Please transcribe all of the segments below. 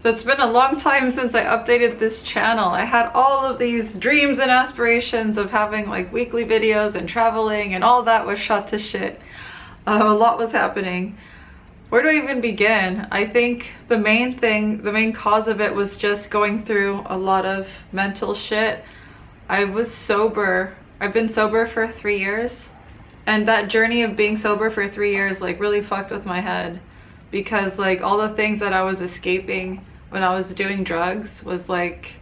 So it's been a long time since I updated this channel. I had all of these dreams and aspirations of having like weekly videos and traveling, and all that was shot to shit. A lot was happening. Where do I even begin? I think the main cause of it was just going through a lot of mental shit. I was sober. I've been sober for 3 years. And that journey of being sober for 3 years like really fucked with my head. Because like all the things that I was escaping when I was doing drugs was like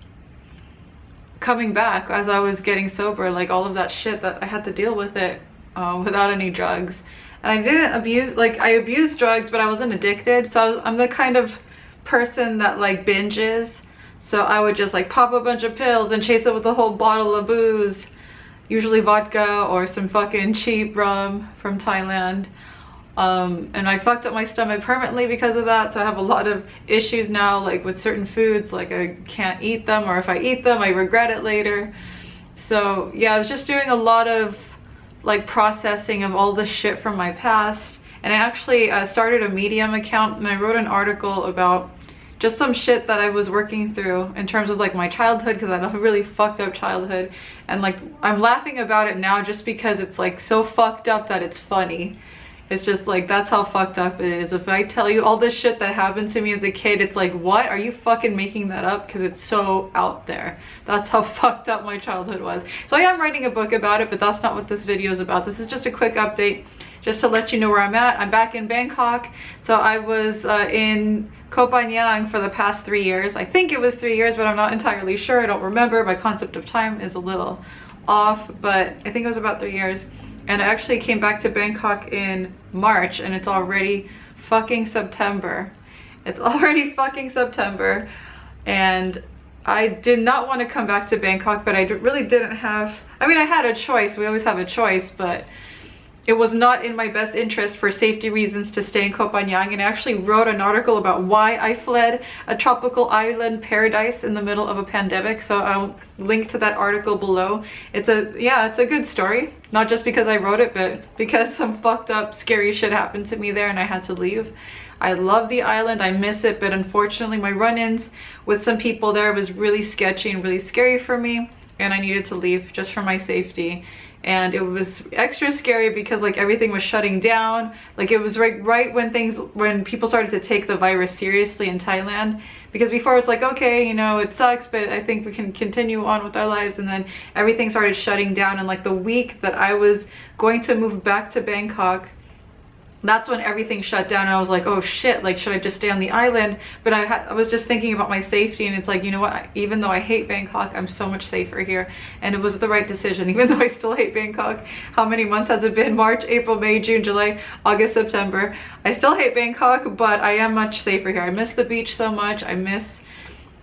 coming back as I was getting sober, like all of that shit that I had to deal with it without any drugs. And I didn't abuse, like I abused drugs, but I wasn't addicted. So I'm the kind of person that like binges. So I would just like pop a bunch of pills and chase it with a whole bottle of booze, usually vodka or some fucking cheap rum from Thailand. And I fucked up my stomach permanently because of that, so I have a lot of issues now, like with certain foods, like I can't eat them, or if I eat them I regret it later. So yeah, I was just doing a lot of like processing of all the shit from my past. And I actually started a Medium account, and I wrote an article about just some shit that I was working through in terms of like my childhood, because I had a really fucked up childhood, and like I'm laughing about it now just because it's like so fucked up that it's funny. It's just like, that's how fucked up it is. If I tell you all this shit that happened to me as a kid, it's like, what? Are you fucking making that up? Because it's so out there. That's how fucked up my childhood was. So I am writing a book about it, but that's not what this video is about. This is just a quick update, just to let you know where I'm at. I'm back in Bangkok. So I was in Koh Phangan for the past 3 years. I think it was 3 years, but I'm not entirely sure. I don't remember. My concept of time is a little off, but I think it was about 3 years. And I actually came back to Bangkok in March, and it's already fucking September. It's already fucking September. And I did not want to come back to Bangkok, but I really didn't have, I mean, I had a choice. We always have a choice, but it was not in my best interest for safety reasons to stay in Koh Phangan. And I actually wrote an article about why I fled a tropical island paradise in the middle of a pandemic. So I'll link to that article below. It's a good story. Not just because I wrote it, but because some fucked up, scary shit happened to me there and I had to leave. I love the island, I miss it, but unfortunately my run-ins with some people there was really sketchy and really scary for me, and I needed to leave just for my safety. And it was extra scary because like everything was shutting down. Like it was right when people started to take the virus seriously in Thailand. Because before it's like, okay, you know, it sucks, but I think we can continue on with our lives. And then everything started shutting down. And like the week that I was going to move back to Bangkok, that's when everything shut down, and I was like, oh shit, like should I just stay on the island? But I was just thinking about my safety, and it's like, you know what, even though I hate Bangkok, I'm so much safer here. And it was the right decision, even though I still hate Bangkok. How many months has it been? March, April, May, June, July, August, September. I still hate Bangkok, but I am much safer here. I miss the beach so much. I miss,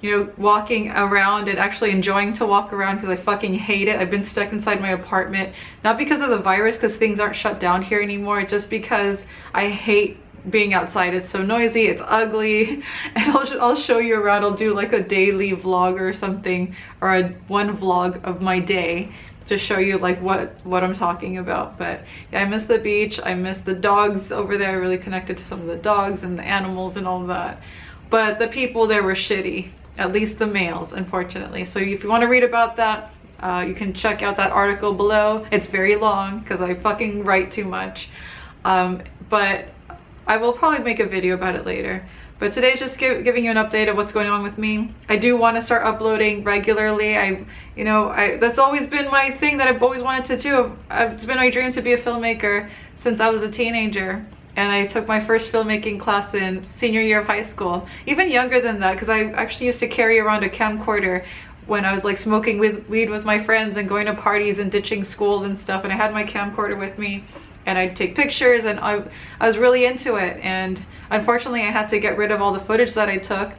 you know, walking around and actually enjoying to walk around, because I fucking hate it. I've been stuck inside my apartment, not because of the virus, because things aren't shut down here anymore. It's just because I hate being outside. It's so noisy, it's ugly, and I'll show you around. I'll do like a daily vlog or something, or one vlog of my day to show you like what I'm talking about. But yeah, I miss the beach. I miss the dogs over there. I really connected to some of the dogs and the animals and all of that. But the people there were shitty. At least the males, unfortunately. So if you want to read about that, you can check out that article below. It's very long because I fucking write too much. But I will probably make a video about it later. But today's just giving you an update of what's going on with me. I do want to start uploading regularly. That's always been my thing that I've always wanted to do. It's been my dream to be a filmmaker since I was a teenager. And I took my first filmmaking class in senior year of high school. Even younger than that, because I actually used to carry around a camcorder when I was like smoking weed with my friends and going to parties and ditching school and stuff. And I had my camcorder with me, and I'd take pictures, and I was really into it. And unfortunately I had to get rid of all the footage that I took.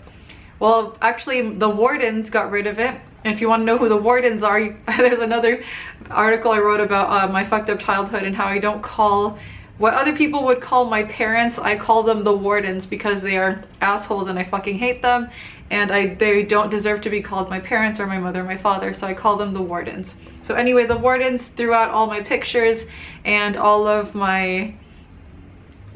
Well, actually the wardens got rid of it. And if you want to know who the wardens are, there's another article I wrote about my fucked up childhood and how I don't call what other people would call my parents. I call them the wardens because they are assholes and I fucking hate them, and they don't deserve to be called my parents or my mother or my father, so I call them the wardens. So anyway, the wardens threw out all my pictures and all of my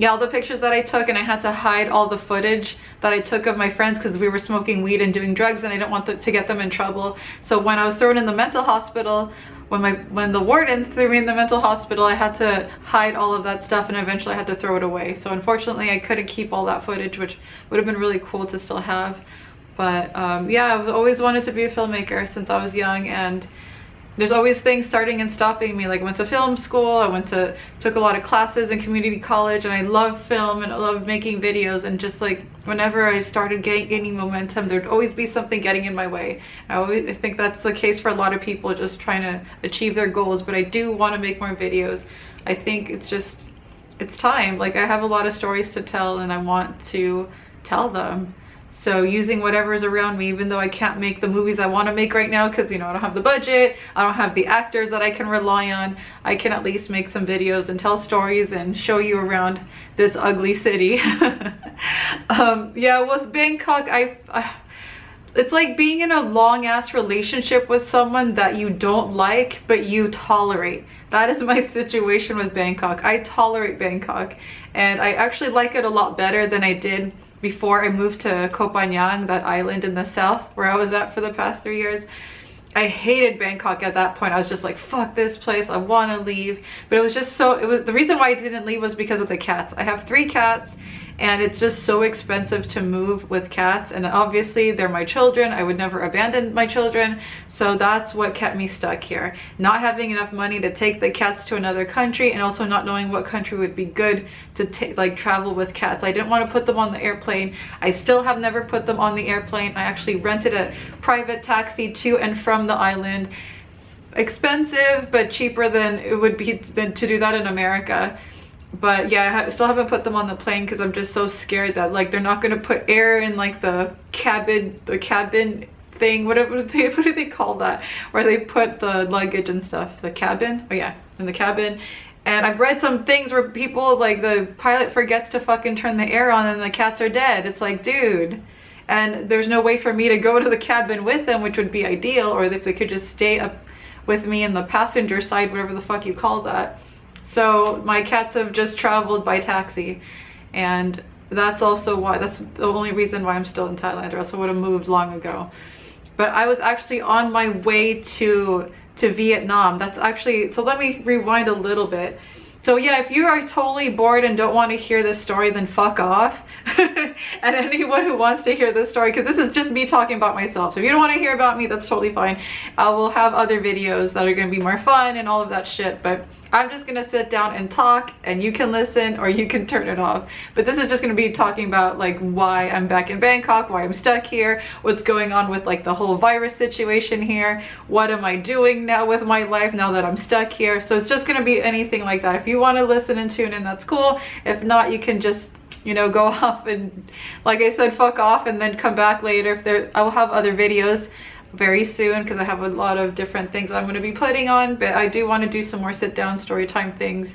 yeah, all the pictures that I took, and I had to hide all the footage that I took of my friends because we were smoking weed and doing drugs, and I didn't want to get them in trouble. So when I was thrown in the mental hospital, when the wardens threw me in the mental hospital, I had to hide all of that stuff, and eventually I had to throw it away. So unfortunately I couldn't keep all that footage, which would have been really cool to still have. But yeah, I've always wanted to be a filmmaker since I was young, and there's always things starting and stopping me. Like I went to film school, took a lot of classes in community college, and I love film and I love making videos, and just like whenever I started gaining momentum, there'd always be something getting in my way. I think that's the case for a lot of people just trying to achieve their goals, but I do want to make more videos. I think it's time. Like I have a lot of stories to tell and I want to tell them. So using whatever is around me, even though I can't make the movies I want to make right now because, you know, I don't have the budget, I don't have the actors that I can rely on, I can at least make some videos and tell stories and show you around this ugly city. Yeah, with Bangkok, it's like being in a long-ass relationship with someone that you don't like, but you tolerate. That is my situation with Bangkok. I tolerate Bangkok, and I actually like it a lot better than I did before I moved to Koh Phangan, that island in the south where I was at for the past 3 years. I hated Bangkok at that point. I was just like, fuck this place, I want to leave. But it was just the reason why I didn't leave was because of the cats. I have 3 cats, and it's just so expensive to move with cats, and obviously they're my children. I would never abandon my children, so that's what kept me stuck here. Not having enough money to take the cats to another country, and also not knowing what country would be good to like travel with cats. I didn't want to put them on the airplane. I still have never put them on the airplane. I actually rented a private taxi to and from the island. Expensive, but cheaper than it would be to do that in America. But yeah, I still haven't put them on the plane because I'm just so scared that like they're not going to put air in like the cabin thing. What do they call that, where they put the luggage and stuff? The cabin? Oh yeah, in the cabin. And I've read some things where people, like the pilot forgets to fucking turn the air on and the cats are dead. It's like, dude. And there's no way for me to go to the cabin with them, which would be ideal, or if they could just stay up with me in the passenger side, whatever the fuck you call that. So my cats have just traveled by taxi, and that's also why, that's the only reason why I'm still in Thailand, or else I would have moved long ago. But I was actually on my way to Vietnam. That's actually, so let me rewind a little bit. So yeah, if you are totally bored and don't want to hear this story, then fuck off. And anyone who wants to hear this story, because this is just me talking about myself. So if you don't want to hear about me, that's totally fine. I will have other videos that are going to be more fun and all of that shit. But I'm just going to sit down and talk, and you can listen or you can turn it off. But this is just going to be talking about like why I'm back in Bangkok, why I'm stuck here, what's going on with like the whole virus situation here, what am I doing now with my life now that I'm stuck here. So it's just going to be anything like that. If you want to listen and tune in, that's cool. If not, you can just, you know, go off and, like I said, fuck off, and then come back later. I will have other videos very soon because I have a lot of different things I'm going to be putting on, but I do want to do some more sit down story time things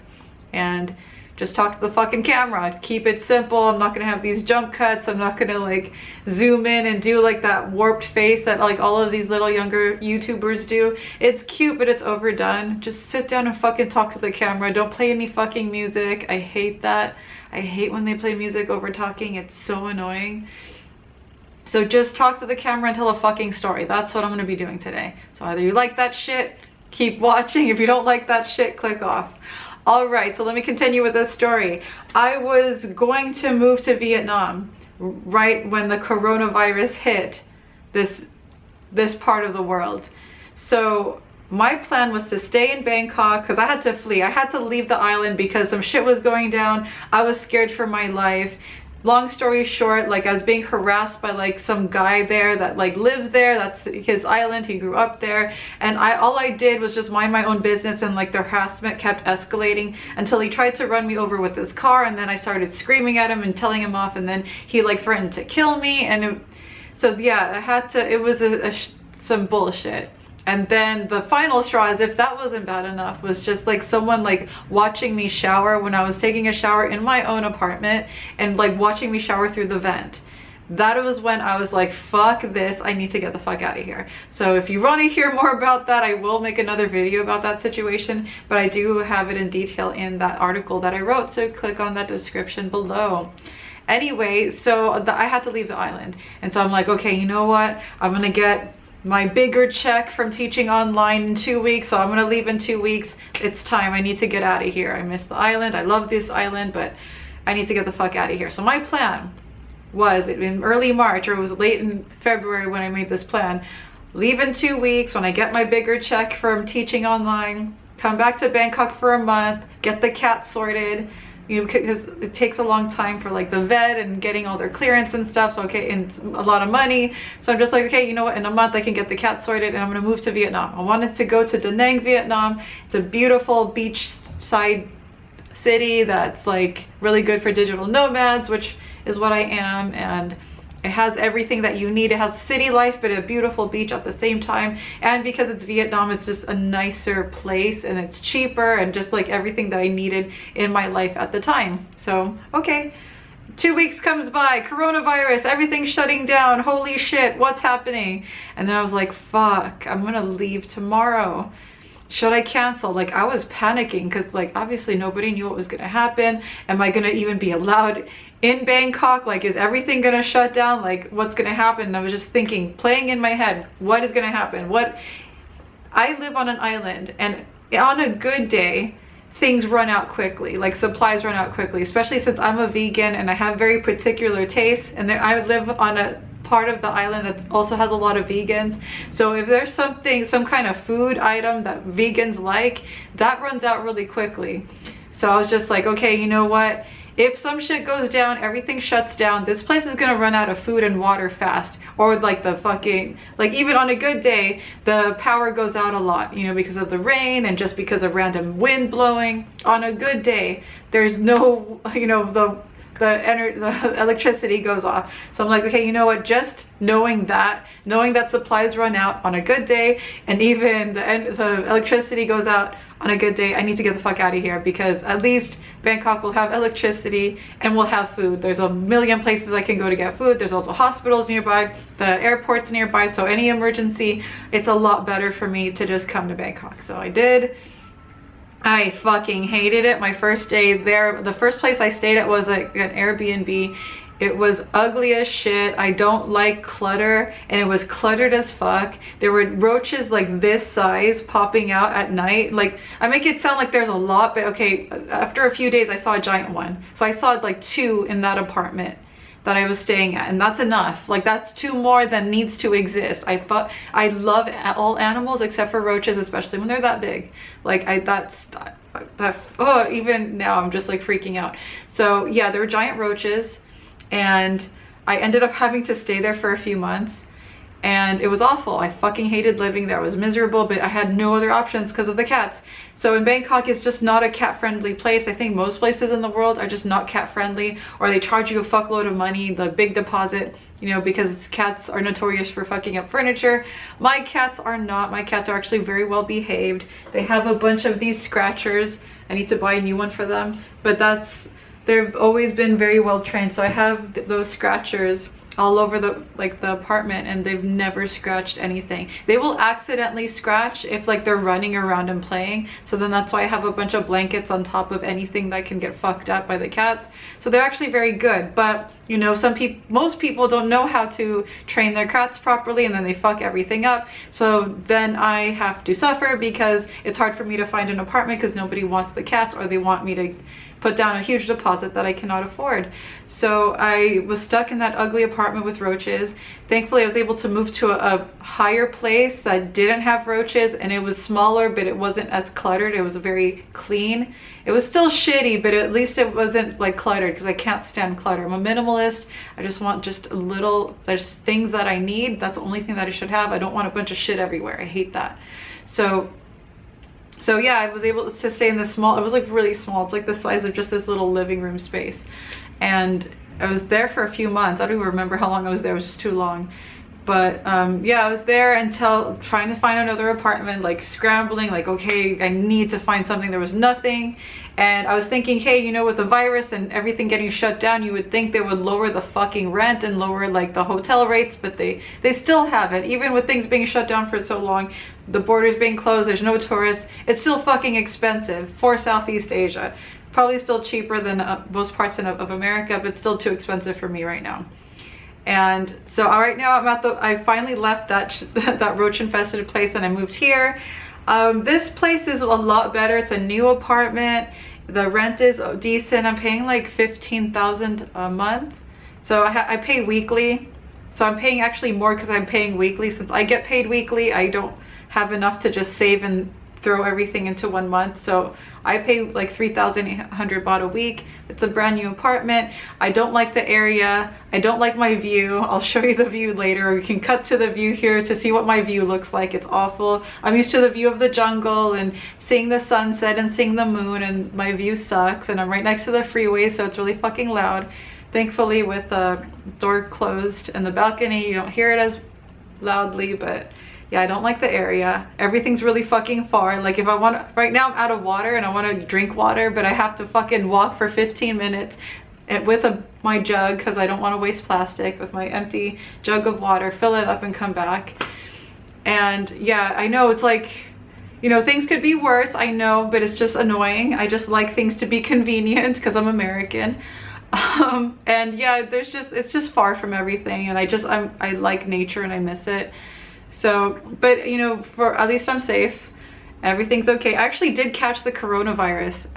and just talk to the fucking camera. Keep it simple. I'm not going to have these jump cuts. I'm not going to like zoom in and do like that warped face that like all of these little younger YouTubers do. It's cute, but it's overdone. Just sit down and fucking talk to the camera. Don't play any fucking music. I hate that. I hate when they play music over talking. It's so annoying. So just talk to the camera and tell a fucking story. That's what I'm going to be doing today. So either you like that shit, keep watching. If you don't like that shit, click off. All right, so let me continue with this story. I was going to move to Vietnam right when the coronavirus hit this part of the world. So my plan was to stay in Bangkok because I had to flee. I had to leave the island because some shit was going down. I was scared for my life. Long story short, like I was being harassed by like some guy there that like lives there. That's his island. He grew up there. And all I did was just mind my own business, and like the harassment kept escalating until he tried to run me over with his car, and then I started screaming at him and telling him off, and then he like threatened to kill me. And so yeah, I had to, it was some bullshit. And then the final straw, as if that wasn't bad enough, was just like someone like watching me shower when I was taking a shower in my own apartment, and like watching me shower through the vent. that was when I was like, fuck this, I need to get the fuck out of here. So if you want to hear more about that, I will make another video about that situation, but I do have it in detail in that article that I wrote, so click on that description below. Anyway, so I had to leave the island, and so I'm like, okay, you know what, I'm gonna get my bigger check from teaching online in 2 weeks, so I'm gonna leave in 2 weeks. It's time, I need to get out of here. I miss the island, I love this island, but I need to get the fuck out of here. So my plan was in early March, or it was late in February when I made this plan, leave in 2 weeks when I get my bigger check from teaching online, come back to Bangkok for a month, get the cat sorted, you know, because it takes a long time for like the vet and getting all their clearance and stuff. So okay, and a lot of money. So I'm just like, okay, you know what, in a month I can get the cat sorted and I'm gonna move to Vietnam. I wanted to go to Da Nang, Vietnam. It's a beautiful beachside city that's like really good for digital nomads, which is what I am, and it has everything that you need. It has city life but a beautiful beach at the same time, and because it's Vietnam, it's just a nicer place and it's cheaper and just like everything that I needed in my life at the time. So okay, 2 weeks comes by, coronavirus, everything's shutting down, holy shit, what's happening? And then I was like, fuck, I'm gonna leave tomorrow. Should I cancel? Like, I was panicking because like obviously nobody knew what was gonna happen. Am I gonna even be allowed in Bangkok? Like, is everything gonna shut down? Like, what's gonna happen? And I was just thinking, playing in my head, what is gonna happen? What, I live on an island, and on a good day things run out quickly, like supplies run out quickly, especially since I'm a vegan and I have very particular tastes, and I live on a part of the island that also has a lot of vegans. So if there's something, some kind of food item that vegans like, that runs out really quickly. So I was just like, okay, you know what, if some shit goes down, everything shuts down, this place is gonna run out of food and water fast. Or like the fucking, like even on a good day, the power goes out a lot, you know, because of the rain and just because of random wind blowing. On a good day, there's no, you know, the electricity goes off. So I'm like, okay, you know what, just knowing that supplies run out on a good day, and even the electricity goes out on a good day, I need to get the fuck out of here, because at least Bangkok will have electricity and we'll have food. There's a million places I can go to get food. There's also hospitals nearby, the airport's nearby, so any emergency, it's a lot better for me to just come to Bangkok. So I did. I fucking hated it. My first day there, the first place I stayed at was like an Airbnb. It was ugly as shit. I don't like clutter, and it was cluttered as fuck. There were roaches like this size popping out at night. Like, I make it sound like there's a lot, but okay, after a few days I saw a giant one. So I saw like 2 in that apartment that I was staying at, and that's enough. Like, that's 2 more than needs to exist. I love all animals except for roaches, especially when they're that big. Like, oh, even now I'm just like freaking out. So yeah, there were giant roaches, and I ended up having to stay there for a few months, and it was awful. I fucking hated living there. I was miserable, but I had no other options because of the cats. So in Bangkok, it's just not a cat-friendly place. I think most places in the world are just not cat-friendly, or they charge you a fuckload of money, the big deposit, you know, because cats are notorious for fucking up furniture. My cats are not. My cats are actually very well behaved. They have a bunch of these scratchers. I need to buy a new one for them, but they've always been very well trained. So I have those scratchers all over the apartment, and they've never scratched anything. They will accidentally scratch if like they're running around and playing, so then that's why I have a bunch of blankets on top of anything that can get fucked up by the cats. So they're actually very good, but you know, most people don't know how to train their cats properly, and then they fuck everything up. So then I have to suffer because it's hard for me to find an apartment because nobody wants the cats, or they want me to put down a huge deposit that I cannot afford. So I was stuck in that ugly apartment with roaches. Thankfully, I was able to move to a higher place that didn't have roaches, and it was smaller, but it wasn't as cluttered. It was very clean. It was still shitty, but at least it wasn't like cluttered, because I can't stand clutter. I'm a minimalist. I just want just a little, there's things that I need. That's the only thing that I should have. I don't want a bunch of shit everywhere. I hate that. So yeah, I was able to stay in this small, it was like really small. It's like the size of just this little living room space. And I was there for a few months. I don't even remember how long I was there. It was just too long. But yeah, I was there until trying to find another apartment, like scrambling, like, okay, I need to find something. There was nothing. And I was thinking, hey, you know, with the virus and everything getting shut down, you would think they would lower the fucking rent and lower like the hotel rates, but they still haven't. Even with things being shut down for so long, the borders being closed, there's no tourists, it's still fucking expensive for Southeast Asia. Probably still cheaper than most parts of America, but still too expensive for me right now. And so right now I finally left that roach infested place and I moved here. This place is a lot better. It's a new apartment. The rent is decent. I'm paying like 15,000 a month. So I pay weekly. So I'm paying actually more because I'm paying weekly. Since I get paid weekly, I don't have enough to just save and throw everything into 1 month. So I pay like 3,800 baht a week. It's a brand new apartment. I don't like the area. I don't like my view. I'll show you the view later. You can cut to the view here to see what my view looks like. It's awful. I'm used to the view of the jungle and seeing the sunset and seeing the moon, and my view sucks. And I'm right next to the freeway, so it's really fucking loud. Thankfully, with the door closed and the balcony, you don't hear it as loudly, but yeah, I don't like the area. Everything's really fucking far. Like if I want to, right now I'm out of water and I want to drink water, but I have to fucking walk for 15 minutes with my jug because I don't want to waste plastic, with my empty jug of water, fill it up and come back. And yeah, I know it's like, you know, things could be worse, I know, but it's just annoying. I just like things to be convenient because I'm American. And yeah, it's just far from everything, and I like nature and I miss it. So, but you know, at least I'm safe. Everything's okay. I actually did catch the coronavirus.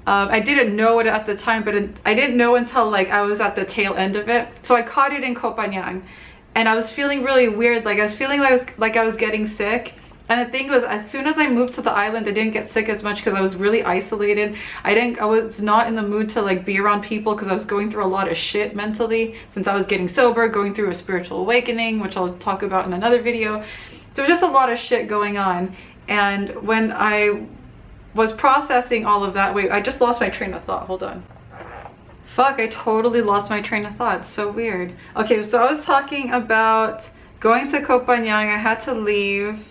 I didn't know it at the time, but I didn't know until like I was at the tail end of it. So I caught it in Koh Phangan, and I was feeling really weird. Like I was feeling like I was getting sick. And the thing was, as soon as I moved to the island, I didn't get sick as much because I was really isolated. I was not in the mood to like be around people because I was going through a lot of shit mentally since I was getting sober, going through a spiritual awakening, which I'll talk about in another video. So just a lot of shit going on. And when I was processing all of that, wait, I just lost my train of thought. Hold on. Fuck, I totally lost my train of thought. It's so weird. Okay, so I was talking about going to Koh Phangan. I had to leave.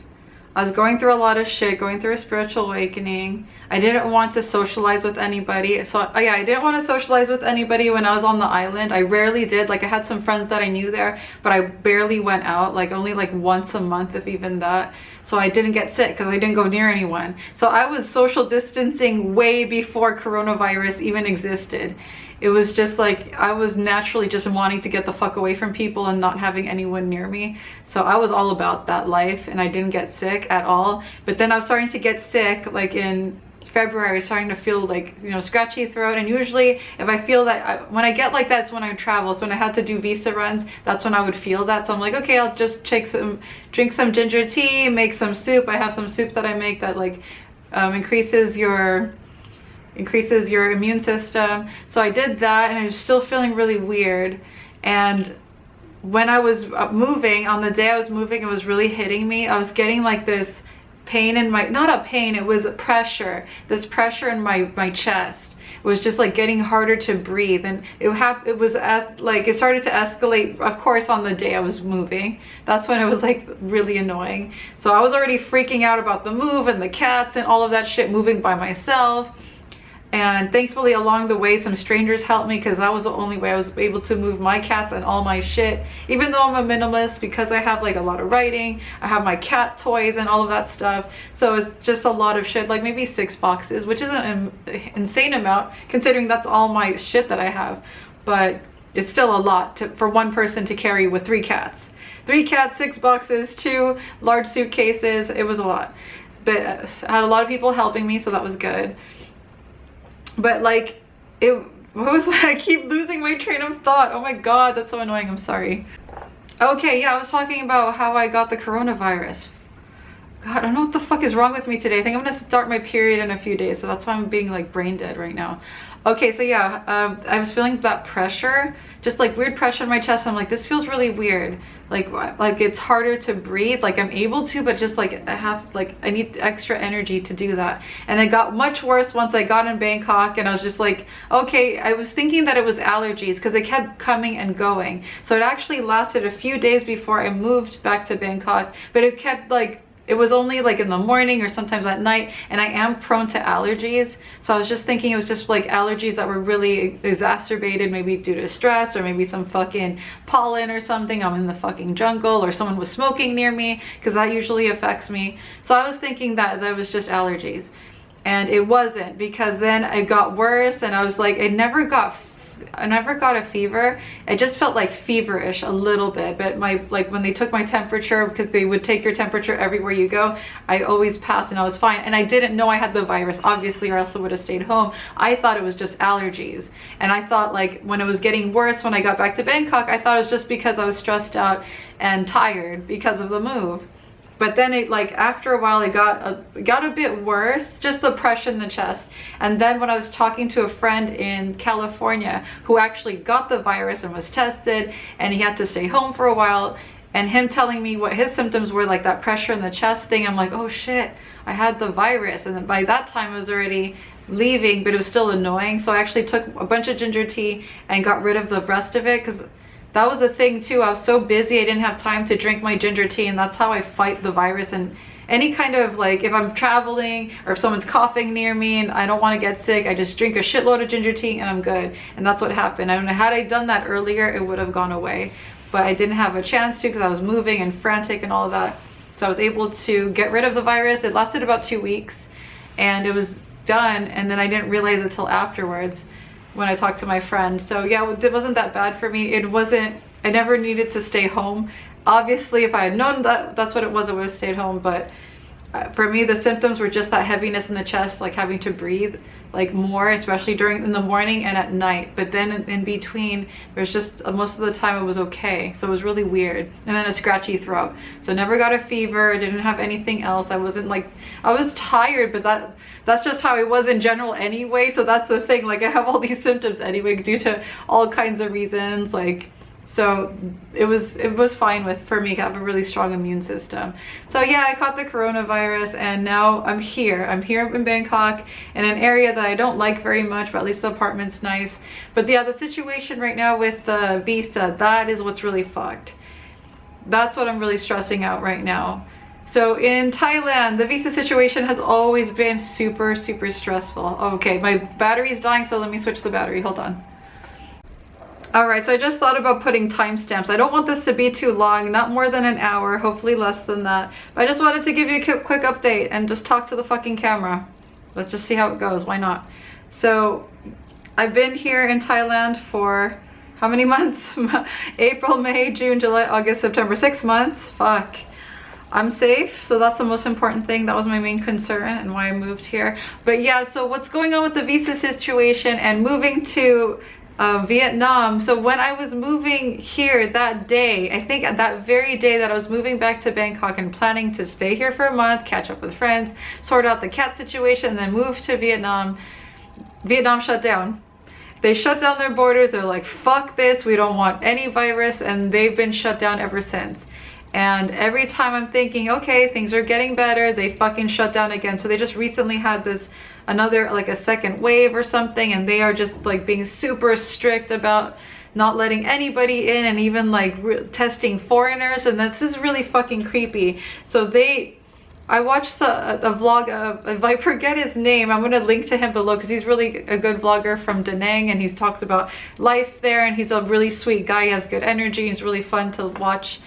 I was going through a lot of shit, going through a spiritual awakening. I didn't want to socialize with anybody. So yeah, I didn't want to socialize with anybody when I was on the island. I rarely did. Like I had some friends that I knew there, but I barely went out, like only like once a month, if even that. So I didn't get sick because I didn't go near anyone. So I was social distancing way before coronavirus even existed. It was just like I was naturally just wanting to get the fuck away from people and not having anyone near me. So I was all about that life, and I didn't get sick at all. But then I was starting to get sick like in February. I was starting to feel like, you know, scratchy throat. And usually if I feel that, when I get like that, it's when I travel. So when I had to do visa runs, that's when I would feel that. So I'm like, okay, I'll just drink some ginger tea, make some soup. I have some soup that I make that like increases your immune system. So I did that, and I was still feeling really weird. And when I was moving, on the day I was moving, it was really hitting me. I was getting like this pain in my, not a pain, it was a pressure, this pressure in my chest. It was just like getting harder to breathe, and it was at like, it started to escalate, of course, on the day I was moving. That's when it was like really annoying. So I was already freaking out about the move and the cats and all of that shit, moving by myself. And thankfully along the way some strangers helped me, because that was the only way I was able to move my cats and all my shit. Even though I'm a minimalist, because I have like a lot of writing, I have my cat toys and all of that stuff. So it's just a lot of shit, like maybe 6 boxes, which is an insane amount considering that's all my shit that I have. But it's still a lot for one person to carry with 3 cats. 3 cats, 6 boxes, 2 large suitcases. It was a lot. But I had a lot of people helping me, so that was good. But like, I keep losing my train of thought. Oh my god, that's so annoying. I'm sorry. Okay, yeah, I was talking about how I got the coronavirus. God, I don't know what the fuck is wrong with me today. I think I'm gonna start my period in a few days, so that's why I'm being like brain dead right now. Okay, so yeah, I was feeling that pressure, just like weird pressure in my chest. I'm like, this feels really weird. Like it's harder to breathe. Like I'm able to, but just like I need extra energy to do that. And it got much worse once I got in Bangkok, and I was just like, okay, I was thinking that it was allergies because it kept coming and going. So it actually lasted a few days before I moved back to Bangkok, but it kept like, it was only like in the morning or sometimes at night, and I am prone to allergies. So I was just thinking it was just like allergies that were really exacerbated, maybe due to stress or maybe some fucking pollen or something. I'm in the fucking jungle, or someone was smoking near me, because that usually affects me. So I was thinking that was just allergies, and it wasn't, because then it got worse, and I was like, I never got a fever. It just felt like feverish a little bit, but like when they took my temperature, because they would take your temperature everywhere you go, I always passed and I was fine. And I didn't know I had the virus, obviously, or else I would have stayed home. I thought it was just allergies, and I thought like when it was getting worse when I got back to Bangkok, I thought it was just because I was stressed out and tired because of the move. But then it, like, after a while, it got a bit worse, just the pressure in the chest. And then when I was talking to a friend in California who actually got the virus and was tested, and he had to stay home for a while, and him telling me what his symptoms were, like that pressure in the chest thing, I'm like, oh shit, I had the virus. And then by that time I was already leaving, but it was still annoying. So I actually took a bunch of ginger tea and got rid of the rest of it, because that was the thing too. I was so busy, I didn't have time to drink my ginger tea, and that's how I fight the virus. And any kind of, like, if I'm traveling or if someone's coughing near me and I don't want to get sick, I just drink a shitload of ginger tea and I'm good. And that's what happened. I mean, had I done that earlier, it would have gone away, but I didn't have a chance to because I was moving and frantic and all of that. So I was able to get rid of the virus. It lasted about 2 weeks and it was done, and then I didn't realize it till afterwards when I talked to my friend. So yeah, it wasn't that bad for me. I never needed to stay home. Obviously, if I had known that that's what it was, I would have stayed home. But for me, the symptoms were just that heaviness in the chest, like having to breathe like more, especially in the morning and at night. But then in between, there's just most of the time it was okay. So it was really weird. And then a scratchy throat. So never got a fever, didn't have anything else. I wasn't like, I was tired, but that's just how it was in general anyway. So that's the thing, like I have all these symptoms anyway due to all kinds of reasons, like, so it was fine for me. I have a really strong immune system. So yeah, I caught the coronavirus, and now I'm here in Bangkok, in an area that I don't like very much, but at least the apartment's nice. But yeah, the situation right now with the visa, that is what's really fucked. That's what I'm really stressing out right now. So in Thailand, the visa situation has always been super, super stressful. Okay, my battery's dying, so let me switch the battery. Hold on. Alright, so I just thought about putting timestamps. I don't want this to be too long, not more than an hour, hopefully less than that. But I just wanted to give you a quick update and just talk to the fucking camera. Let's just see how it goes, why not? So, I've been here in Thailand for how many months? April, May, June, July, August, September, 6 months. Fuck. I'm safe, so that's the most important thing. That was my main concern and why I moved here. But yeah, so what's going on with the visa situation and moving to Vietnam. So when I was moving here that day, I think that very day that I was moving back to Bangkok and planning to stay here for a month, catch up with friends, sort out the cat situation, and then move to Vietnam, Vietnam shut down. They shut down their borders. They're like, fuck this, we don't want any virus, and they've been shut down ever since. And every time I'm thinking, okay, things are getting better, they fucking shut down again. So they just recently had another, like a second wave or something, and they are just like being super strict about not letting anybody in, and even like testing foreigners, and this is really fucking creepy. So I watched a vlog of, if I forget his name, I'm gonna link to him below because he's really a good vlogger from Da Nang, and he talks about life there, and he's a really sweet guy. He has good energy. He's really fun to watch.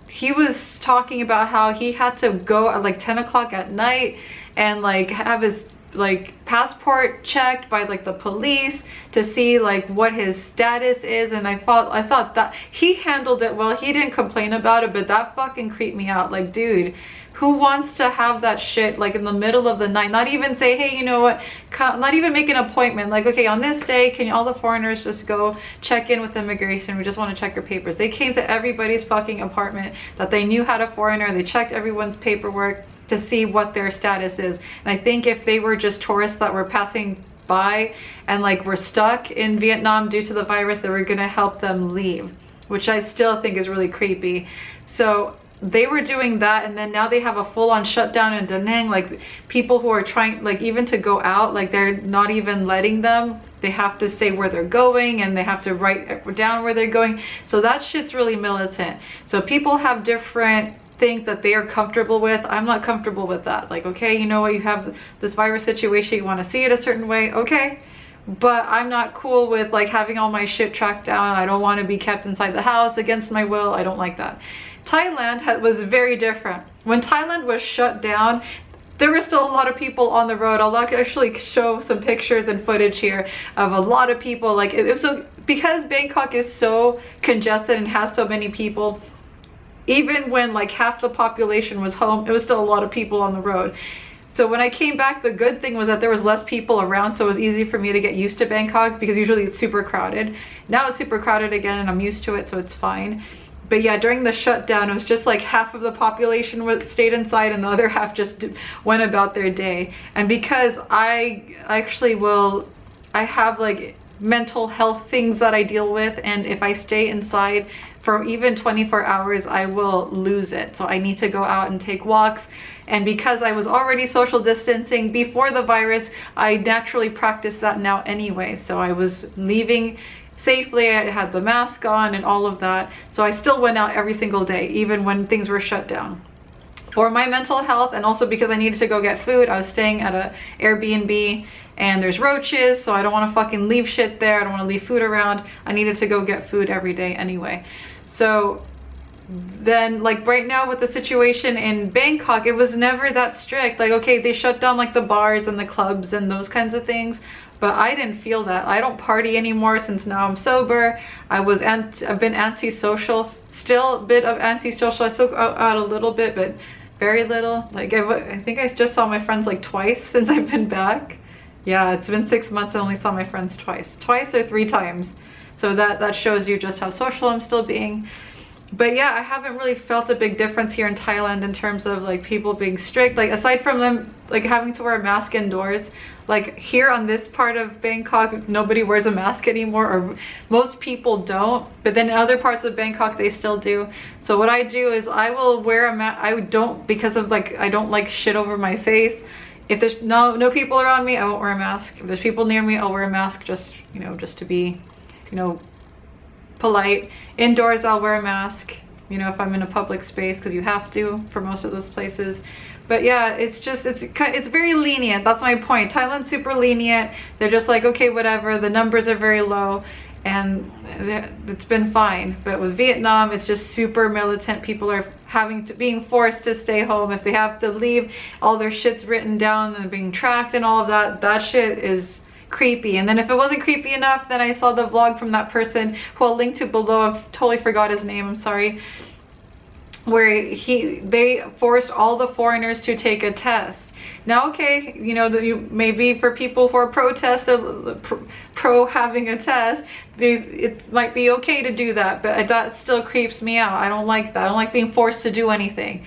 He was talking about how he had to go at like 10 o'clock at night and like have his like passport checked by like the police to see like what his status is, and I thought that he handled it well. He didn't complain about it, but that fucking creeped me out. Like, dude, who wants to have that shit like in the middle of the night? Not even say, hey, you know what, not even make an appointment, like, okay, on this day can all the foreigners just go check in with immigration, we just want to check your papers. They came to everybody's fucking apartment that they knew had a foreigner. They checked everyone's paperwork to see what their status is. And I think if they were just tourists that were passing by and like were stuck in Vietnam due to the virus, they were gonna help them leave, which I still think is really creepy. So they were doing that, and then now they have a full-on shutdown in Da Nang. Like, people who are trying, like, even to go out, like, they're not even letting them. They have to say where they're going, and they have to write down where they're going. So that shit's really militant. So people have different things that they are comfortable with. I'm not comfortable with that. Like, okay, you know what, you have this virus situation, you want to see it a certain way, okay, but I'm not cool with like having all my shit tracked down. I don't want to be kept inside the house against my will. I don't like that. Thailand was very different. When Thailand was shut down, there were still a lot of people on the road. I'll actually show some pictures and footage here of a lot of people. Like, it was so, because Bangkok is so congested and has so many people, even when like half the population was home, it was still a lot of people on the road. So when I came back, the good thing was that there was less people around, so it was easy for me to get used to Bangkok, because usually it's super crowded. Now it's super crowded again, and I'm used to it, so it's fine. But yeah, during the shutdown, it was just like half of the population stayed inside and the other half just went about their day. And because I have like mental health things that I deal with, and if I stay inside for even 24 hours, I will lose it. So I need to go out and take walks. And because I was already social distancing before the virus, I naturally practice that now anyway. So I was leaving safely, I had the mask on and all of that. So I still went out every single day, even when things were shut down. For my mental health, and also because I needed to go get food, I was staying at a Airbnb, and there's roaches, so I don't want to fucking leave shit there. I don't want to leave food around. I needed to go get food every day anyway. So then, like, right now with the situation in Bangkok, it was never that strict. Like, okay, they shut down like the bars and the clubs and those kinds of things, but I didn't feel that. I don't party anymore since now I'm sober. I've been antisocial, still a bit of antisocial. I still go out a little bit, but very little. Like, I think I just saw my friends like twice since I've been back. Yeah, it's been 6 months. I only saw my friends twice or 3 times. So that shows you just how social I'm still being. But yeah, I haven't really felt a big difference here in Thailand in terms of like people being strict. Like, aside from them like having to wear a mask indoors, like here on this part of Bangkok, nobody wears a mask anymore, or most people don't. But then in other parts of Bangkok, they still do. So what I do is I will wear a mask. I don't, because of like, I don't like shit over my face. If there's no people around me, I won't wear a mask. If there's people near me, I'll wear a mask, just, you know, just to be, you know, polite. Indoors, I'll wear a mask, you know, if I'm in a public space, because you have to for most of those places. But yeah, it's just, it's very lenient. That's my point. Thailand's super lenient. They're just like, okay, whatever. The numbers are very low, and it's been fine. But with Vietnam, it's just super militant. People are being forced to stay home. If they have to leave, all their shit's written down and being tracked and all of that. That shit is creepy. And then if it wasn't creepy enough, then I saw the vlog from that person who I'll link to below. I've totally forgot his name, I'm sorry, where they forced all the foreigners to take a test. Now, okay, you know, maybe for people who are pro having a test, it might be okay to do that, but that still creeps me out. I don't like that. I don't like being forced to do anything.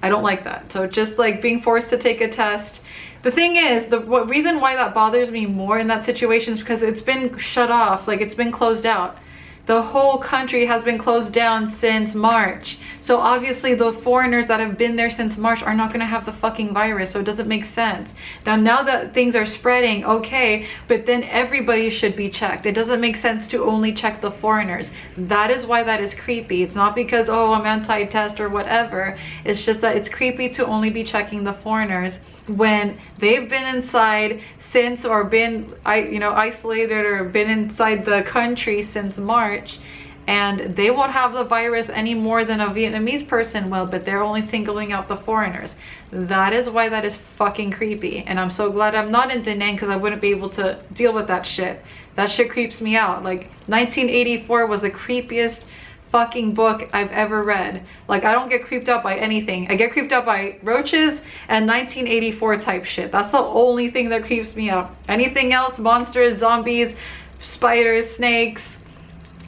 I don't like that. So just like being forced to take a test. The thing is, the reason why that bothers me more in that situation is because it's been shut off, like it's been closed out. The whole country has been closed down since March. So obviously the foreigners that have been there since March are not gonna have the fucking virus, so it doesn't make sense. Now that things are spreading, okay, but then everybody should be checked. It doesn't make sense to only check the foreigners. That is why that is creepy. It's not because, oh, I'm anti-test or whatever. It's just that it's creepy to only be checking the foreigners when they've been inside since, or been isolated, or been inside the country since March, and they won't have the virus any more than a Vietnamese person will, but they're only singling out the foreigners. That is why that is fucking creepy. And I'm so glad I'm not in Da Nang, because I wouldn't be able to deal with that shit. That shit creeps me out. Like 1984 was the creepiest fucking book I've ever read. Like, I don't get creeped out by anything. I get creeped out by roaches and 1984 type shit. That's the only thing that creeps me out. Anything else, monsters, zombies, spiders, snakes,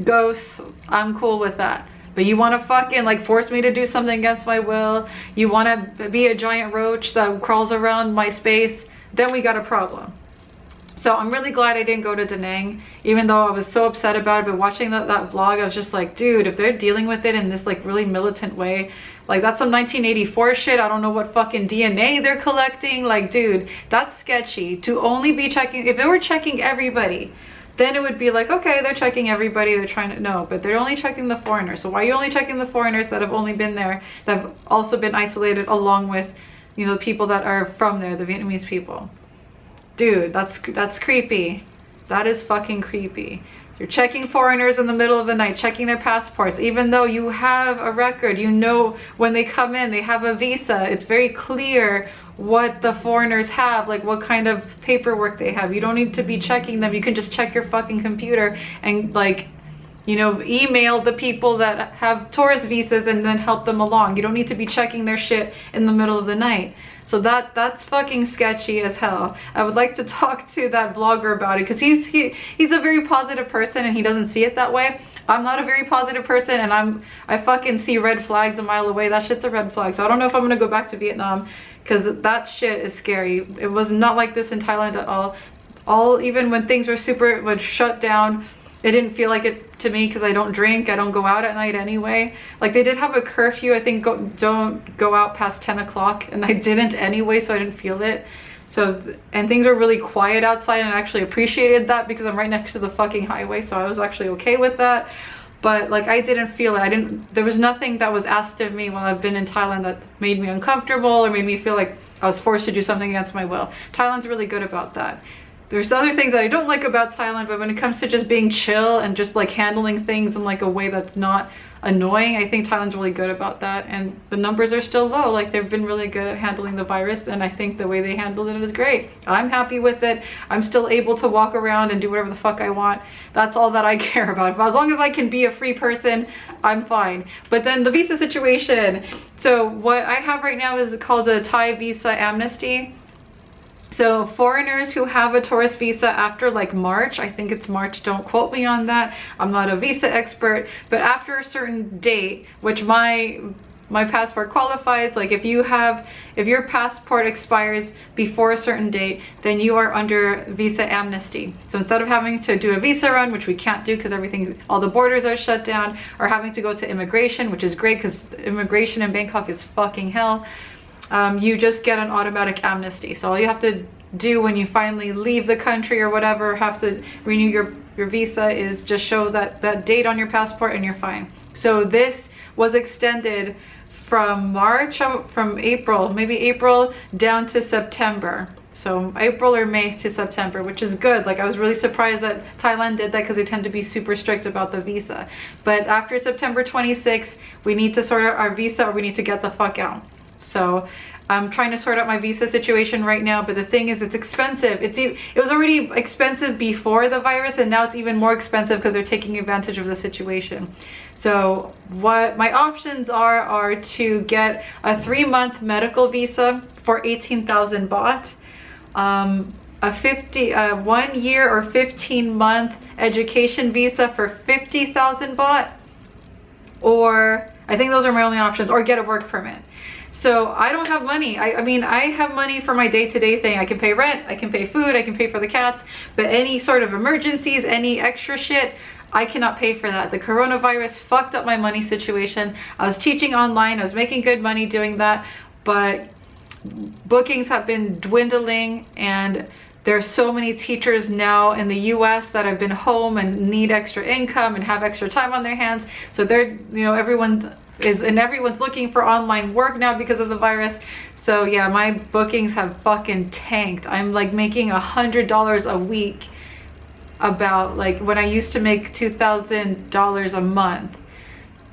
ghosts, I'm cool with that. But you want to fucking like force me to do something against my will, you want to be a giant roach that crawls around my space, then we got a problem. So I'm really glad I didn't go to Da Nang, even though I was so upset about it. But watching that vlog, I was just like, dude, if they're dealing with it in this like really militant way, like that's some 1984 shit. I don't know what fucking DNA they're collecting. Like, dude, that's sketchy. To only be checking, if they were checking everybody, then it would be like, okay, they're checking everybody, they're trying to, no, but they're only checking the foreigners. So why are you only checking the foreigners that have only been there, that have also been isolated along with, you know, the people that are from there, the Vietnamese people? Dude, that's creepy. That is fucking creepy. You're checking foreigners in the middle of the night, checking their passports, even though you have a record, you know when they come in, they have a visa. It's very clear what the foreigners have, like what kind of paperwork they have. You don't need to be checking them. You can just check your fucking computer and like, you know, email the people that have tourist visas and then help them along. You don't need to be checking their shit in the middle of the night. So that's fucking sketchy as hell. I would like to talk to that vlogger about it, because he's a very positive person and he doesn't see it that way. I'm not a very positive person, and I fucking see red flags a mile away. That shit's a red flag. So I don't know if I'm gonna go back to Vietnam, because that shit is scary. It was not like this in Thailand at all. Even when things were super shut down, it didn't feel like it to me, because I don't drink, I don't go out at night anyway. Like, they did have a curfew, I think, don't go out past 10 o'clock, and I didn't anyway, so I didn't feel it. So, and things are really quiet outside, and I actually appreciated that because I'm right next to the fucking highway, so I was actually okay with that. But like, I didn't feel it. There was nothing that was asked of me while I've been in Thailand that made me uncomfortable or made me feel like I was forced to do something against my will. Thailand's really good about that. There's other things that I don't like about Thailand, but when it comes to just being chill and just like handling things in like a way that's not annoying, I think Thailand's really good about that. And the numbers are still low. Like, they've been really good at handling the virus, and I think the way they handled it is great. I'm happy with it. I'm still able to walk around and do whatever the fuck I want. That's all that I care about. But as long as I can be a free person, I'm fine. But then the visa situation. So what I have right now is called a Thai visa amnesty. So foreigners who have a tourist visa after like March, I think it's March, don't quote me on that, I'm not a visa expert, but after a certain date, which my passport qualifies, like if your passport expires before a certain date, then you are under visa amnesty. So instead of having to do a visa run, which we can't do because all the borders are shut down, or having to go to immigration, which is great because immigration in Bangkok is fucking hell, you just get an automatic amnesty. So all you have to do when you finally leave the country or whatever, have to renew your visa, is just show that date on your passport and you're fine. So this was extended from April, maybe April down to September. So April or May to September, which is good. Like, I was really surprised that Thailand did that, because they tend to be super strict about the visa. But after September 26th, we need to sort out our visa, or we need to get the fuck out. So I'm trying to sort out my visa situation right now, but the thing is, it's expensive. It was already expensive before the virus, and now it's even more expensive because they're taking advantage of the situation. So what my options are to get a 3-month medical visa for 18,000 baht, a 1 year or 15-month education visa for 50,000 baht, or I think those are my only options, or get a work permit. So I don't have money. I mean, I have money for my day-to-day thing. I can pay rent, I can pay food, I can pay for the cats, but any sort of emergencies, any extra shit, I cannot pay for that. The coronavirus fucked up my money situation. I was teaching online, I was making good money doing that, but bookings have been dwindling, and there's so many teachers now in the US that have been home and need extra income and have extra time on their hands. So they're, you know, everyone's looking for online work now because of the virus. So yeah, my bookings have fucking tanked. I'm like making $100 a week about like when I used to make $2,000 a month.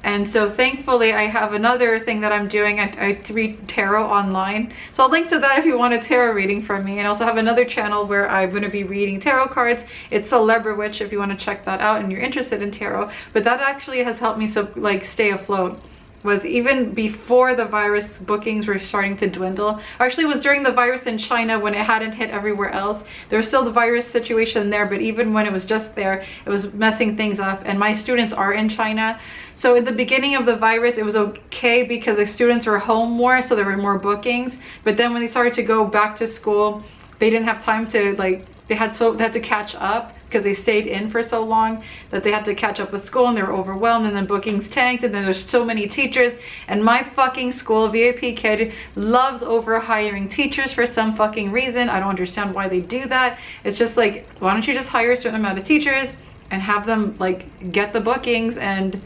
And so thankfully I have another thing that I'm doing. I read tarot online. So I'll link to that if you want a tarot reading from me. And I also have another channel where I'm going to be reading tarot cards. It's Celebra Witch if you want to check that out and you're interested in tarot. But that actually has helped me like stay afloat. Was even before the virus, bookings were starting to dwindle. Actually, it was during the virus in China when it hadn't hit everywhere else. There was still the virus situation there, but even when it was just there, it was messing things up. And my students are in China. So in the beginning of the virus, it was okay because the students were home more, so there were more bookings. But then when they started to go back to school, they didn't have time to like, they had to catch up because they stayed in for so long that they had to catch up with school and they were overwhelmed, and then bookings tanked, and then there's so many teachers. And my fucking school, VIP Kid, loves overhiring teachers for some fucking reason. I don't understand why they do that. It's just like, why don't you just hire a certain amount of teachers and have them like get the bookings and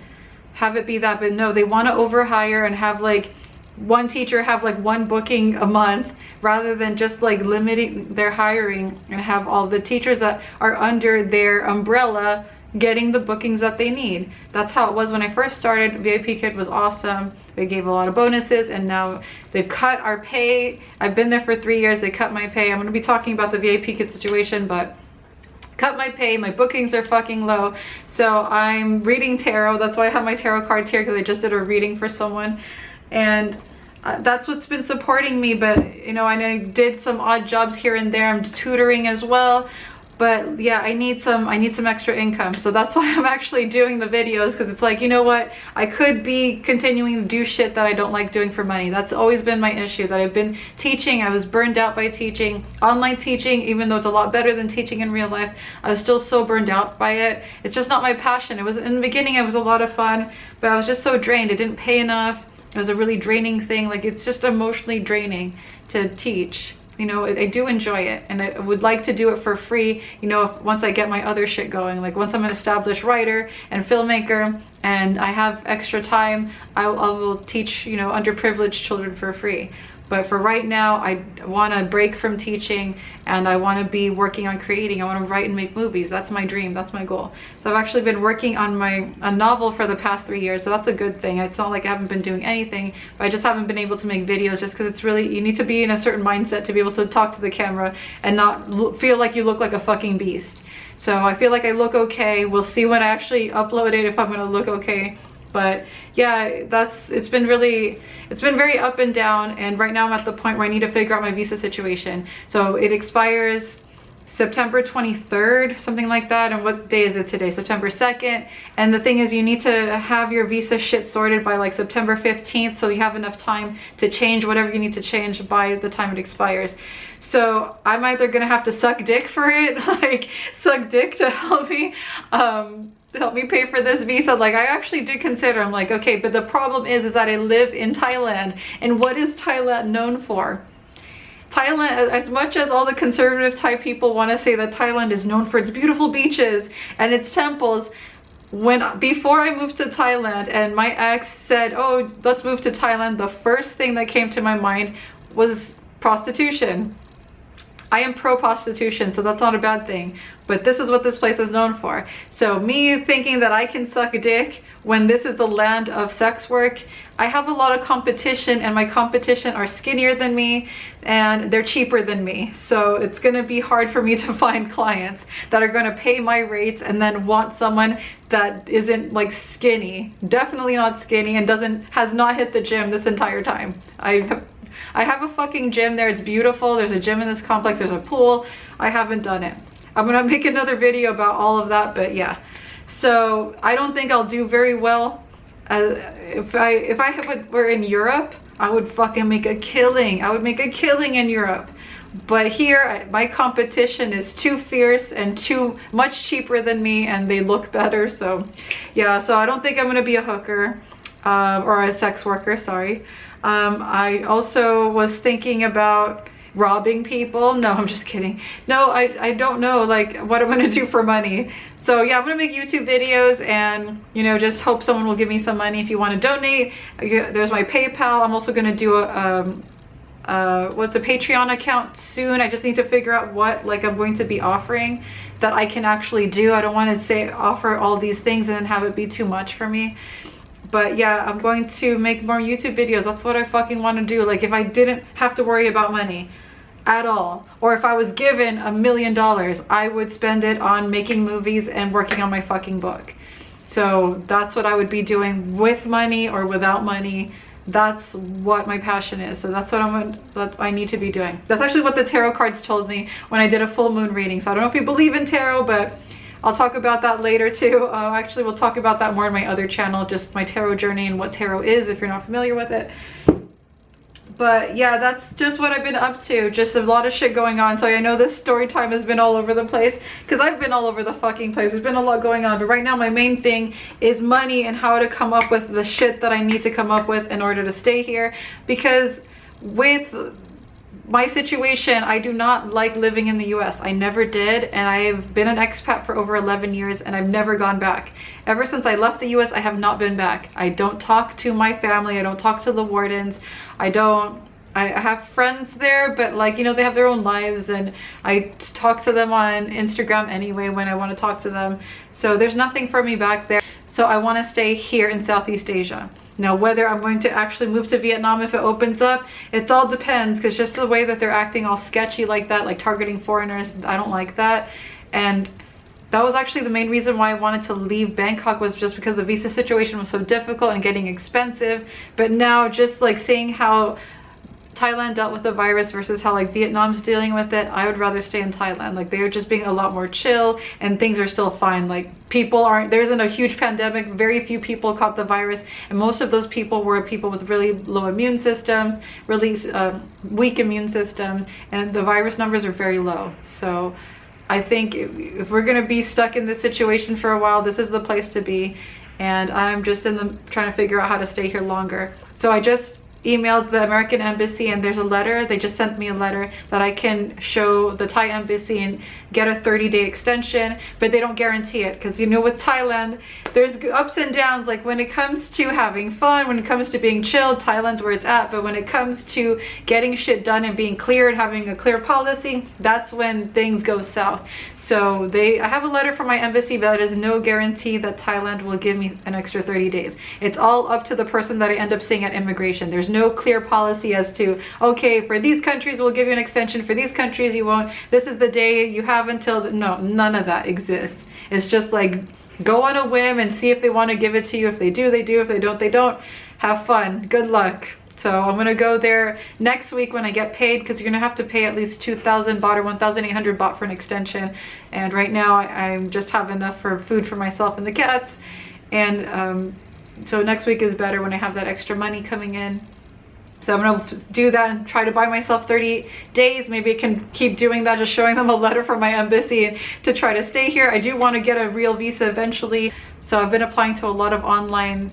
have it be that? But no, they want to overhire and have like one teacher have like one booking a month rather than just like limiting their hiring and have all the teachers that are under their umbrella getting the bookings that they need. That's how it was when I first started. VIP Kid was awesome. They gave a lot of bonuses, and now they've cut our pay. I've been there for 3 years. They cut my pay. I'm going to be talking about the VIP Kid situation, but cut my pay. My bookings are fucking low. So I'm reading tarot. That's why I have my tarot cards here, because I just did a reading for someone. And that's what's been supporting me. But you know, and I did some odd jobs here and there. I'm tutoring as well. But yeah, I need some extra income. So that's why I'm actually doing the videos, because it's like, you know what, I could be continuing to do shit that I don't like doing for money. That's always been my issue, that I've been teaching. I was burned out by teaching, online teaching, even though it's a lot better than teaching in real life. I was still so burned out by it. It's just not my passion. It was, in the beginning, it was a lot of fun, but I was just so drained. It didn't pay enough. It was a really draining thing. Like, it's just emotionally draining to teach. You know, I do enjoy it, and I would like to do it for free, you know, once I get my other shit going. Like, once I'm an established writer and filmmaker and I have extra time, I will teach, you know, underprivileged children for free. But for right now, I want to break from teaching, and I want to be working on creating. I want to write and make movies. That's my dream. That's my goal. So I've actually been working on a novel for the past 3 years. So that's a good thing. It's not like I haven't been doing anything, but I just haven't been able to make videos just because it's really, you need to be in a certain mindset to be able to talk to the camera and not feel like you look like a fucking beast. So I feel like I look okay. We'll see when I actually upload it if I'm going to look okay. But yeah, it's been very up and down, and right now I'm at the point where I need to figure out my visa situation. So it expires September 23rd, something like that. And what day is it today? September 2nd. And the thing is, you need to have your visa shit sorted by like September 15th, so you have enough time to change whatever you need to change by the time it expires. So I'm either gonna have to suck dick for it, like suck dick to help me pay for this visa. Like, I actually did consider, I'm like, okay, but the problem is that I live in Thailand, and what is Thailand known for? Thailand, as much as all the conservative Thai people want to say that Thailand is known for its beautiful beaches and its temples, before I moved to Thailand and my ex said, oh, let's move to Thailand, the first thing that came to my mind was prostitution. I am pro-prostitution, so that's not a bad thing, but this is what this place is known for. So me thinking that I can suck dick when this is the land of sex work, I have a lot of competition, and my competition are skinnier than me and they're cheaper than me. So it's gonna be hard for me to find clients that are gonna pay my rates and then want someone that isn't like skinny, definitely not skinny, and has not hit the gym this entire time. I have a fucking gym there. It's beautiful. There's a gym in this complex. There's a pool. I haven't done it. I'm gonna make another video about all of that, but yeah. So I don't think I'll do very well. If I were in Europe, I would fucking make a killing. I would make a killing in Europe. But here, my competition is too fierce and too much cheaper than me, and they look better. So yeah, so I don't think I'm gonna be a hooker or a sex worker, sorry. I also was thinking about robbing people. No, I'm just kidding. No, I don't know like what I'm gonna do for money. So yeah, I'm gonna make YouTube videos and, you know, just hope someone will give me some money. If you want to donate, there's my PayPal. I'm also gonna do a what's a Patreon account soon. I just need to figure out what like I'm going to be offering that I can actually do. I don't want to say offer all these things and then have it be too much for me. But yeah, I'm going to make more YouTube videos. That's what I fucking want to do. Like if I didn't have to worry about money at all, or if I was given $1 million, I would spend it on making movies and working on my fucking book. So that's what I would be doing, with money or without money. That's what my passion is. So that's what I need to be doing. That's actually what the tarot cards told me when I did a full moon reading. So I don't know if you believe in tarot, but I'll talk about that later too. Actually, we'll talk about that more in my other channel, just my tarot journey and what tarot is if you're not familiar with it. But yeah, that's just what I've been up to. Just a lot of shit going on. So I know this story time has been all over the place because I've been all over the fucking place. There's been a lot going on. But right now my main thing is money and how to come up with the shit that I need to come up with in order to stay here. Because with my situation, I do not like living in the US. I never did, and I've been an expat for over 11 years and I've never gone back. Ever since I left the US, I have not been back. I don't talk to my family, I don't talk to the wardens, I have friends there, but like, you know, they have their own lives and I talk to them on Instagram anyway when I want to talk to them. So there's nothing for me back there. So I want to stay here in Southeast Asia. Now, whether I'm going to actually move to Vietnam if it opens up, it all depends, because just the way that they're acting all sketchy like that, like targeting foreigners, I don't like that. And that was actually the main reason why I wanted to leave Bangkok, was just because the visa situation was so difficult and getting expensive. But now just like seeing how Thailand dealt with the virus versus how like Vietnam's dealing with it, I would rather stay in Thailand. Like they're just being a lot more chill and things are still fine. Like there isn't a huge pandemic, very few people caught the virus, and most of those people were people with really low immune systems, really weak immune systems, and the virus numbers are very low. So I think if we're gonna be stuck in this situation for a while, this is the place to be. And I'm just trying to figure out how to stay here longer. So I just emailed the American embassy, and there's a letter. They just sent me a letter that I can show the Thai embassy and get a 30-day extension, but they don't guarantee it, because you know, with Thailand there's ups and downs. Like when it comes to having fun, when it comes to being chilled, Thailand's where it's at. But when it comes to getting shit done and being clear and having a clear policy, that's when things go south. So I have a letter from my embassy, but that is no guarantee that Thailand will give me an extra 30 days. It's all up to the person that I end up seeing at immigration. There's no clear policy as to, okay, for these countries we'll give you an extension, for these countries you won't. This is the day you have until. No, none of that exists. It's just like, go on a whim and see if they want to give it to you. If they do, they do. If they don't, they don't. Have fun. Good luck. So I'm gonna go there next week when I get paid, because you're gonna have to pay at least 2,000 baht or 1,800 baht for an extension. And right now I just have enough for food for myself and the cats. And so next week is better when I have that extra money coming in. So I'm gonna do that and try to buy myself 30 days. Maybe I can keep doing that, just showing them a letter from my embassy and to try to stay here. I do want to get a real visa eventually. So I've been applying to a lot of online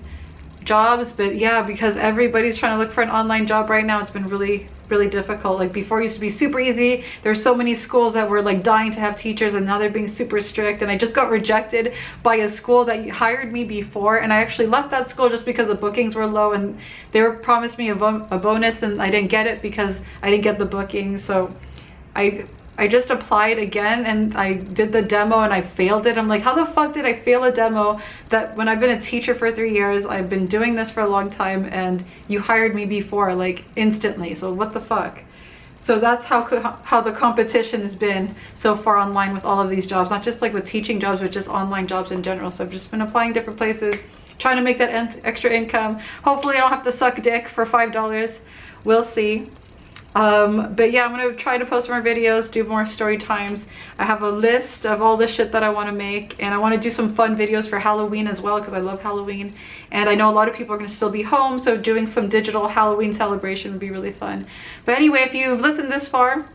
jobs, but yeah, because everybody's trying to look for an online job right now, it's been really difficult. Like before, it used to be super easy. There's so many schools that were like dying to have teachers, and now they're being super strict. And I just got rejected by a school that hired me before, and I actually left that school just because the bookings were low, and they promised me a bonus, and I didn't get it because I didn't get the booking. So I just applied again, and I did the demo and I failed it. I'm like, how the fuck did I fail a demo that when I've been a teacher for 3 years, I've been doing this for a long time, and you hired me before, like instantly? So what the fuck? So that's how the competition has been so far online with all of these jobs, not just like with teaching jobs, but just online jobs in general. So I've just been applying different places, trying to make that extra income. Hopefully I don't have to suck dick for $5. We'll see. But yeah, I'm gonna try to post more videos, do more story times. I have a list of all the shit that I want to make, and I want to do some fun videos for Halloween as well, because I love Halloween, and I know a lot of people are gonna still be home, so doing some digital Halloween celebration would be really fun. But anyway, if you've listened this far,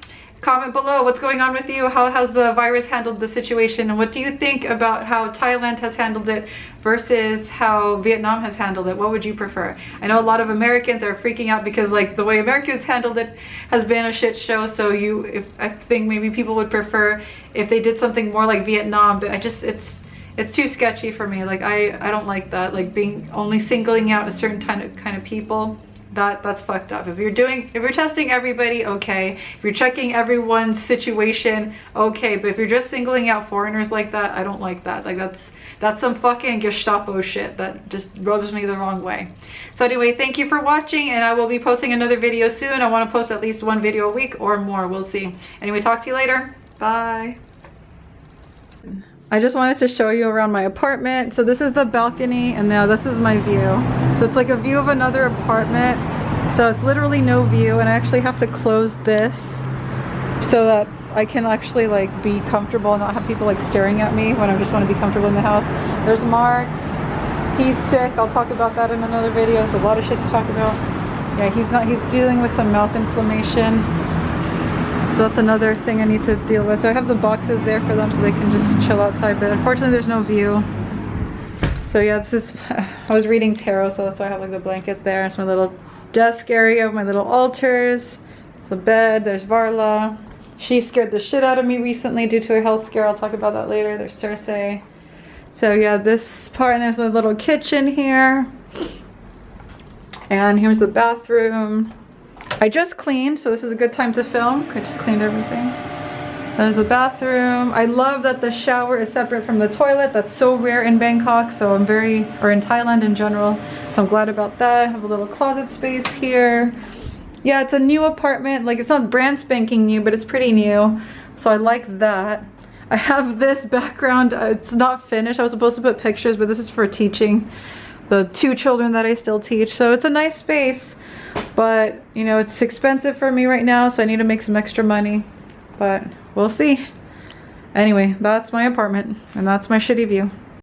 comment below what's going on with you. How has the virus handled the situation, and what do you think about how Thailand has handled it versus how Vietnam has handled it? What would you prefer? I know a lot of Americans are freaking out because like the way Americans handled it has been a shit show. So I think maybe people would prefer if they did something more like Vietnam, but it's too sketchy for me. Like I don't like that, like being only singling out a certain kind of people. That's fucked up. If you're testing everybody, okay. If you're checking everyone's situation, okay. But if you're just singling out foreigners like that, I don't like that. Like that's some fucking Gestapo shit that just rubs me the wrong way. So anyway, thank you for watching, and I will be posting another video soon. I want to post at least one video a week or more. We'll see. Anyway, talk to you later. Bye. I just wanted to show you around my apartment. So this is the balcony, and now this is my view. So it's like a view of another apartment. So it's literally no view, and I actually have to close this so that I can actually like be comfortable and not have people like staring at me when I just want to be comfortable in the house. There's Mark. He's sick. I'll talk about that in another video. So a lot of shit to talk about. Yeah, he's dealing with some mouth inflammation. So that's another thing I need to deal with. So I have the boxes there for them so they can just chill outside, but unfortunately there's no view. So yeah, this is, I was reading tarot, so that's why I have like the blanket there. It's my little desk area, my little altars. It's the bed. There's Varla. She scared the shit out of me recently due to a health scare. I'll talk about that later. There's Cersei. So yeah, this part, and there's a little kitchen here. And here's the bathroom. I just cleaned, so this is a good time to film. I just cleaned everything. There's the bathroom. I love that the shower is separate from the toilet. That's so rare in Bangkok, so or in Thailand in general. So I'm glad about that. I have a little closet space here. Yeah, it's a new apartment. Like, it's not brand spanking new, but it's pretty new. So I like that. I have this background. It's not finished. I was supposed to put pictures, but this is for teaching the 2 children that I still teach. So it's a nice space. But, you know, it's expensive for me right now, so I need to make some extra money. But we'll see. Anyway, that's my apartment, and that's my shitty view.